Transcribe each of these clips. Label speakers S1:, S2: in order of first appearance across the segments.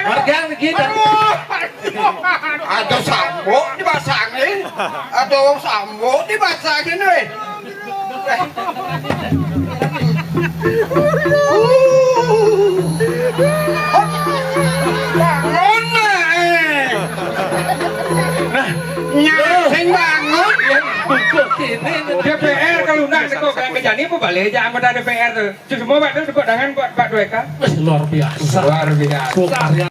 S1: Margang kita.
S2: Ada sambo dipasangin, ada sambo dipasangin, weh. Bangun nyasing bangun.
S1: Bukuk ini
S3: DPR kalau nak sekok kayak kejani apa balik aja anggota DPR tuh. Semua Pak tuh tepuk tangan buat Pak Dweka.
S1: luar biasa.
S3: Luar biasa.
S1: Karya.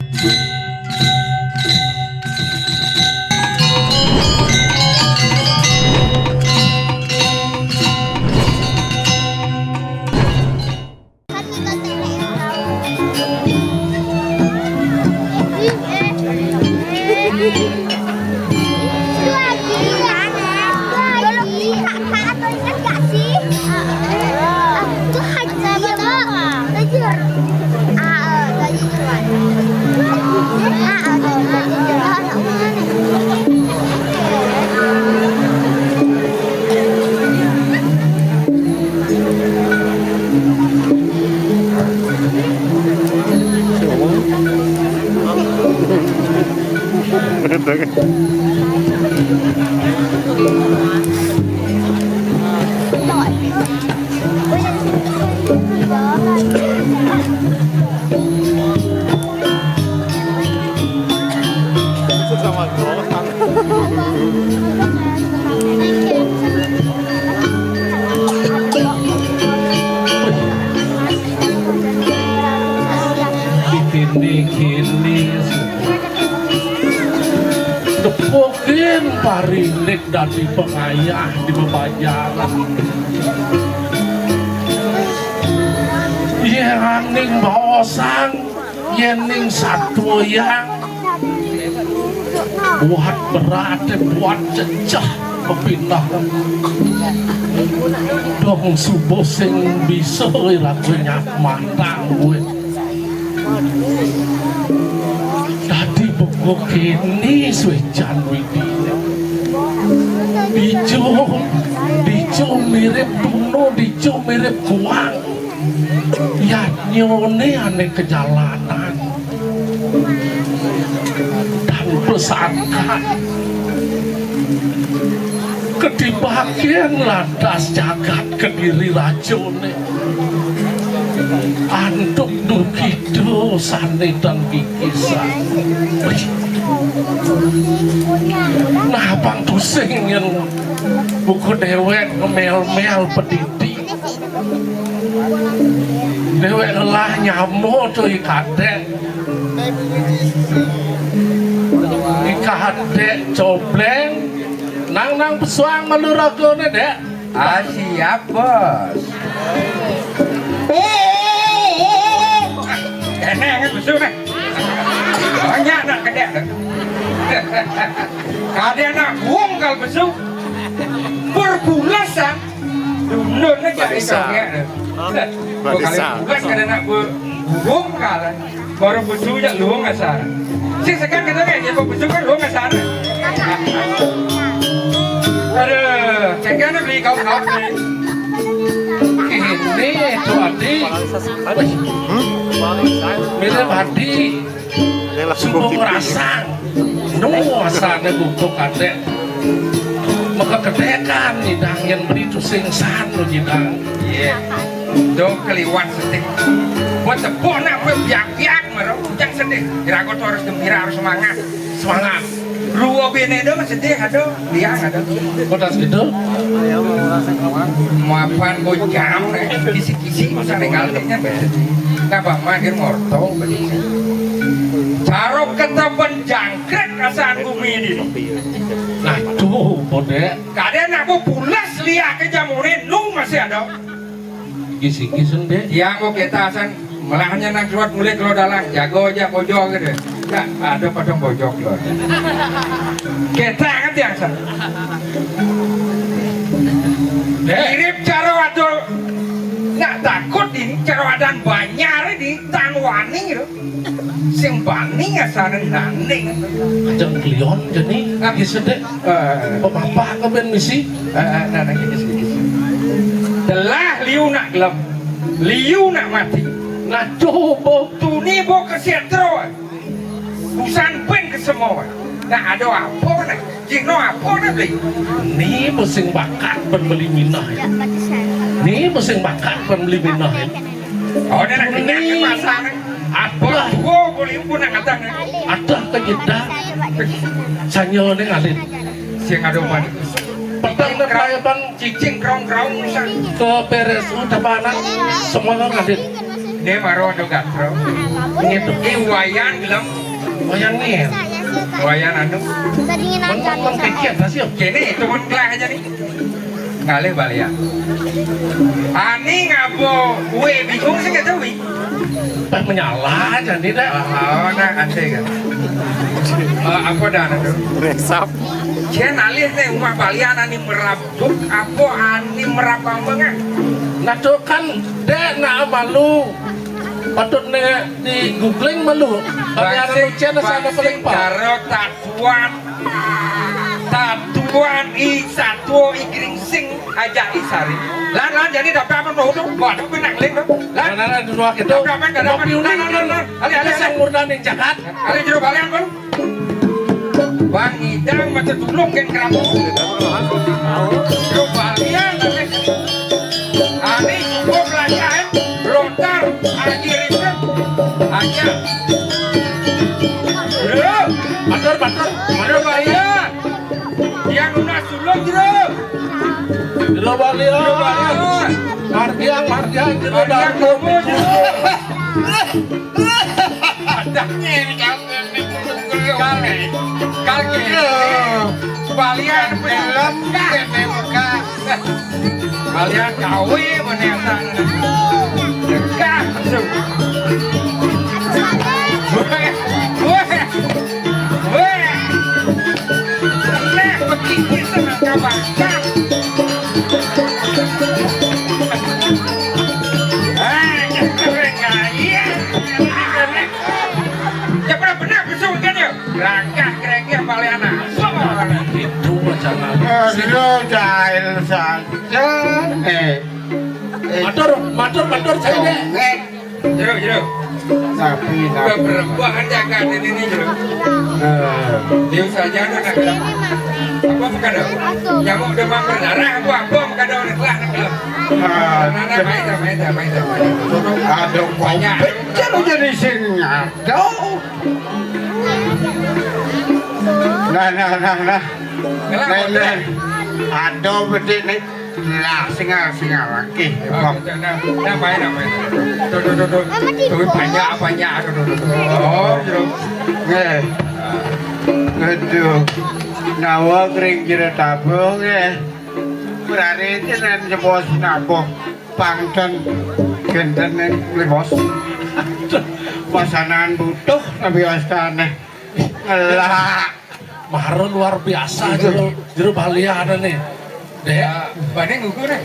S1: Kini tepukin parinik dari pengayah di bebajaran yening bawasang yening satu yang buat berat buat cecah kepindah dong subuh sing bisa lagunya matang gue tadi buku kini suecan widi dijo mirip tuno dijo mirip kuang ya nyone aneh kejalanan dan pesantren kedibagian landas jagat kediri rajone antuk dukido sane dan kikisan nah bang pusing yang buku dewek mel-mel pedidi dewek lelah nyamo tuh ikadek cobleng nang pesuang meluragone dek
S3: Siap bos. Enak kan besul kan? Banyak nak kedek. Kadang nak buang kalau besul berbulasan. Dulu nak jadi kaya. Kalau bulan kadang nak buang kalau baru besul jak luang asal. Sekarang kita kan dia besul kan luang asal. Aduh, sekarang nak beli kau-kau
S1: ini itu adi mirip adi sungguh merasang asane butuh kadek maka kedekan nidang yang beri itu singsan lo nidang
S3: iya dong keliwat sedih buat tepuk nak biak-biak marah jangan sedih kira kau harus gembira harus semangat Ruo benedo sedih ada liang ada
S1: kodas gitu
S3: maafan bojam kisi-kisi usah regalnya nah bang mahir morto carok ketaban jangkrik asaan bumi ini
S1: nah tuh bodek
S3: kadang aku pulas liak ke jamurin lu masih ada
S1: kisi-kisi deh
S3: ya mau kita asan melahnya nak keluar mulai keluar dalang jago aja bojok gitu ya ada padang bojok loh kita kan biasa mirip cara waktu nak takut ini cara wadan banyak di tanwani gitu sing bani asalnya nani
S1: ajak klion jadi kisi deh bapak keben misi
S3: nah kisi telah liu nak gelap liu nak mati
S1: nah coba
S3: tu ni bo kesetro semua. Nah ada apa nih? Jino apa nih beli?
S1: Ni musim bakat pembeli minah. Ni musim bakat pembeli minah.
S3: Oh dia nak kenyang ke pasar nih. Apa? Gua boleh pun nak kata nih.
S1: Ada kejedak. Sanyo ni ngalit.
S3: Siang ada mana?
S1: Petang na kaya bang
S3: Cicing kerong-kerong bisa.
S1: ke PRSU Tabanan semua ngalit.
S3: Dia baru ada gatro.
S1: Gitu.
S3: Wayan gelam.
S1: Wayang ni.
S3: Wayan anu.
S1: Bang kecil hasil.
S3: Kini teman kelas aja nih. Ngalih balik ya. Ani ngabo, gue bingung sih kata wi.
S1: Pas menyala aja nih dah.
S3: Oh, nah ante kan. Apa dah itu?
S4: Resap.
S3: Jen alih nih umat balian ani merabuk, apa ani merabang banget.
S1: Nah tu kan dek nak malu. Patut nih di googling malu. Balian lucen sana paling pak.
S3: Karo tatuan i satu i gringsing aja isari. Lan jadi dapat apa tuh tuh? Buat apa nak link tuh? Lan
S1: Nah di luar itu.
S3: dapat apa enggak dapat? Ali
S1: Sang murdan yang jahat.
S3: Ali jero balian bang. Bang Idang macam tulung kan keramu. Jero balian ani cukup pelajaran lontar aji ribet aja. Jero
S1: Batur.
S3: jero balian. Yang lunas tulung jero.
S1: Jero balian.
S3: Jero balian.
S1: Mardiang jero
S3: Yang
S1: dah.
S3: kamu jero. Adanya ini kali balian film kene muka balian kawe menesan dekat masuk nah begini sama kabar Rakah kerengnya baliana.
S1: Itu macam
S2: Aduh, jahil saja.
S1: Matur saya deh.
S3: Jero.
S2: Tapi
S3: Beberapa jaga ini jero. Dia saja nak kelam. Apa bukan dah? Yang mau demam berdarah apa bukan dah nak kelam nak kelam. Nana main.
S2: aduh, banyak. Betul jadi sini aduh. Nah. Aduh, betul ni. Lah, singal lagi.
S3: Nah main. Tuh banyak. Oh, jero.
S2: Aduh. Nawa kering kira tabung berarti nan jebos nabo pangton genten lebos. Pasangan butuh nabi astana. Lah,
S1: Maharo luar biasa jero balian nih. Dek.
S3: Banding ngukur nih.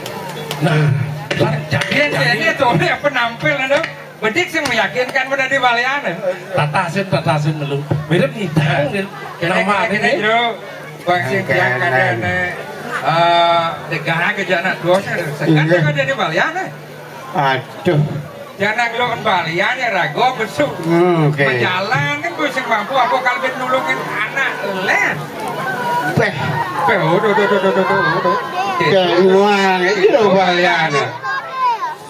S1: Nah,
S3: Jadi itu dia penampil ada. Bedik sih meyakinkan pada di balian.
S1: tatasin dulu. Mirip ngidang nama ini.
S3: Jero bangsi yang kadane negara kejana dosa sekarang kan jadi balian.
S2: aduh.
S3: Jangan ngeluh balian ya rago besuk.
S2: Oke.
S3: Berjalan kan gue sing mampu apa kalbin nulungin anak len.
S2: Peh,
S3: Tuh.
S2: keluar itu baliana.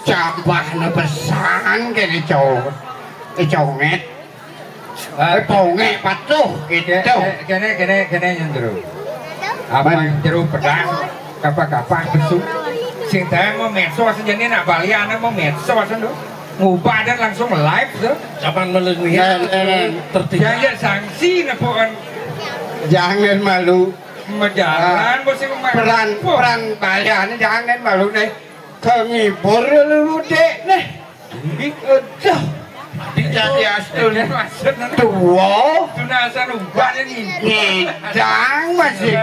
S2: Cabah na pesan kene cowet. Ponge patuh gitu.
S3: Kene nyendro. Apa jero pedang kapak besuk. Sing teh mau medsos jadi nak balian mau medsos ndo. Ngubah dan langsung live tuh.
S1: Zaman melenian tertiga.
S3: Jangan sanksi nepon
S2: Jangan malu.
S3: menjalan mesti
S2: Peran balian jangan malu nih. Kengibur lu dek nih. Aduh. Jadi astun tua.
S3: tunasan ubah ini.
S2: Ngidang masih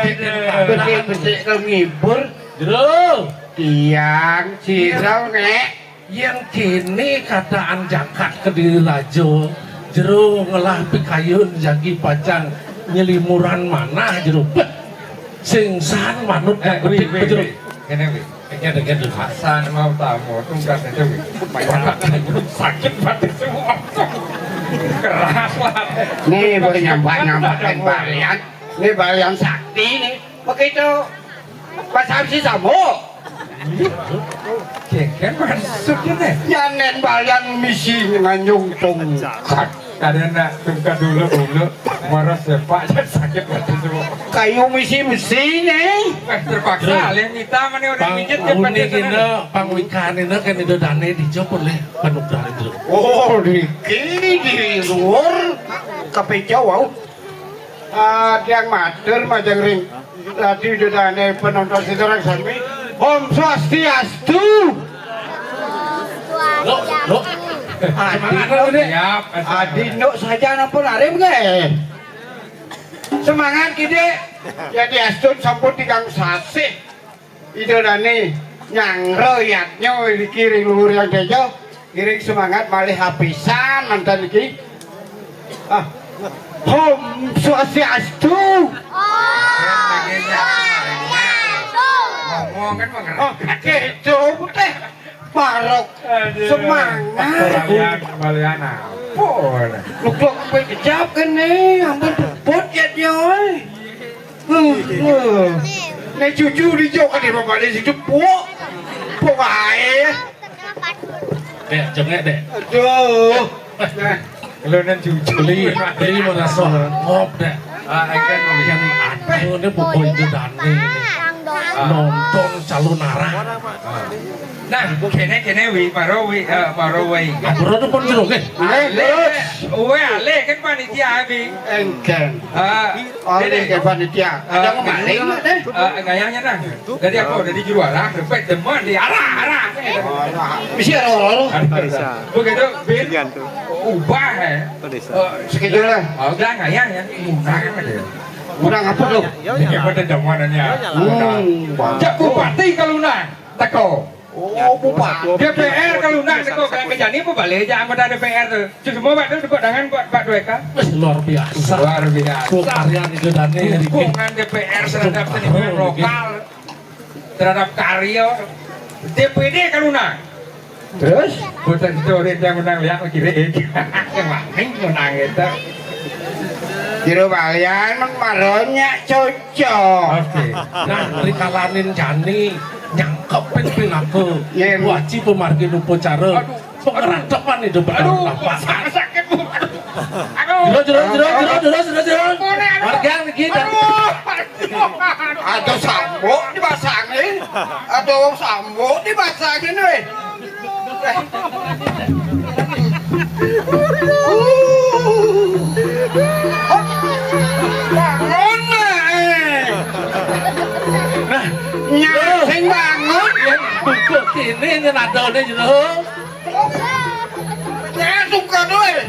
S2: betik-betik kengibur.
S1: Jero.
S2: Tiang cirau nek.
S1: Yang kini kataan jakat Kediri Lajo jero ngelah pikayun jagi pacang nyelimuran mana jero singsan manut
S3: Wih,
S1: jero
S3: kene wih.
S1: deket
S3: Hasan mau tamu tunggas itu wih. Sakit banget semua. Keras lah.
S2: Nih boleh nyampain balian. Nih balian sakti nih. Begitu Pak Samsi sambung.
S3: Kan maksudnya nih.
S2: Nyanen balian misi nganyung tungkat.
S3: Karena tungkat dulu marah sepak sakit hati semua.
S2: Kayu misi nih.
S3: Terpaksa lihat kita mana udah
S1: Pang
S3: mijit
S1: uni kene pangwikan ini kan itu dane dijawab oleh panukar itu.
S2: Oh, di luar kepeja wow. Yang mater majang ring. Tadi udah dane penonton sinterang sami. Om Swastiastu.
S1: Lo,
S3: Siap.
S2: Adino saja nampun arim ge. Semangat kide. Jadi astun sampun tigang sasih. Ide dane nyang royatnya dikiring luhur yang dejo. Kiring semangat malih hapisan mantan iki. Om Swastiastu.
S3: Ngomong kan mengerti.
S2: Oh, gitu teh. Parok semangat.
S3: Balian apa?
S2: Luk sampai kejap kan nih, ampun bebot ya nyoy. Nih cucu dijauh kan di bapak di situ pok air.
S1: dek jengek dek.
S2: Aduh.
S3: Lu nan cucu
S1: Beli mau nasol ngop dek.
S3: kan
S1: Yang aduh ini buku itu dane ini. Nonton calon arah.
S3: Nah, kene wi paro wi.
S1: Bro itu pun jeruk
S3: Ale kan panitia abi.
S2: Engken.
S3: Dede
S2: Oleh ke panitia. Ada kembali nggak deh?
S3: Ngayangnya nah. Dari apa? Dari juara, repet teman di arah.
S2: Bisa roll.
S3: Begitu bin ubah ya.
S2: Sekitar lah.
S3: Udah ngayang ya. Mudah kan ada.
S2: Kurang apa tuh?
S3: Ini pada zamanannya. Cak bupati kaluna teko.
S2: Oh, bupati.
S3: DPR kaluna teko kayak kejani apa balik aja anggota DPR tuh. Semua waktu itu dengan Pak Dweka.
S1: luar biasa.
S3: Luar biasa.
S1: Karya itu dane ini.
S3: Dukungan DPR terhadap seniman lokal, terhadap karya DPD kaluna.
S2: Terus?
S3: Bukan story yang menang lihat kira yang maning menang itu.
S2: Jero balian maronya cocok.
S3: Oke.
S1: Nah, rikalanin jani nyangkepin pinaku.
S2: Iya, Bu.
S1: Wajib pemargin upacara. Pengeradapan itu
S3: Aduh,
S1: berapa?
S3: sakit bu. Aduh.
S1: Jero. Warga kita.
S2: Atau sambo dipasangin, atau sambo dipasangin weh. Bangun
S1: Nah,
S2: nyasing bangun.
S1: buku ini nyenadone jero.
S2: Nyasuk kan weh.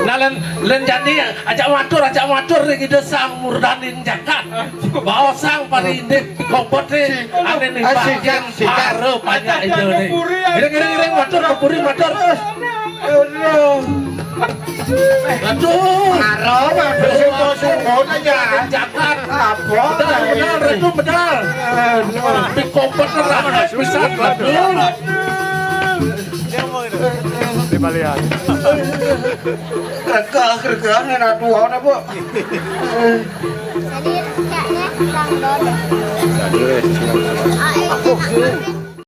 S1: Nah, len jadi ajak matur iki sang murdanin jakat. Bawa sang parindik kompot nih ane nih bagian pare banyak itu nih. Giring matur kapuri matur. Aduh.
S2: Aro matur sumut aja.
S1: Jakat.
S2: Apa?
S1: Benar itu benar. Di kompot neraka bisa aduh.
S4: Di balian.
S2: Kerja enak dua na bu.
S4: Jadi, kayaknya sang dodo.